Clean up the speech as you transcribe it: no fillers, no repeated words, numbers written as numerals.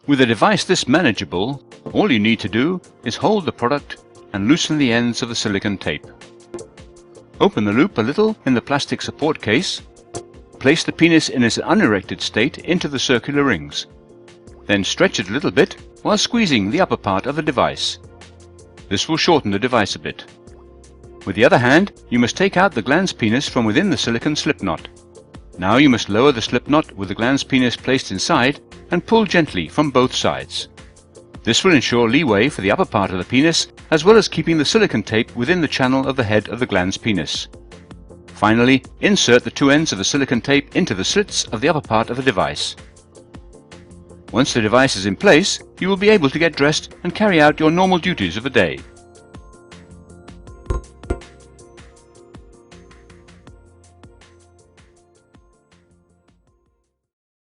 With a device this manageable, all you need to do is hold the product and loosen the ends of the silicone tape. Open the loop a little in the plastic support case. Place the penis in its unerected state into the circular rings. Then stretch it a little bit while squeezing the upper part of the device. This will shorten the device a bit. With the other hand, you must take out the glans penis from within the silicone slip knot. Now you must lower the slip knot with the glans penis placed inside and pull gently from both sides. This will ensure leeway for the upper part of the penis, as well as keeping the silicone tape within the channel of the head of the glans penis. Finally, insert the two ends of the silicone tape into the slits of the upper part of the device. Once the device is in place, you will be able to get dressed and carry out your normal duties of the day.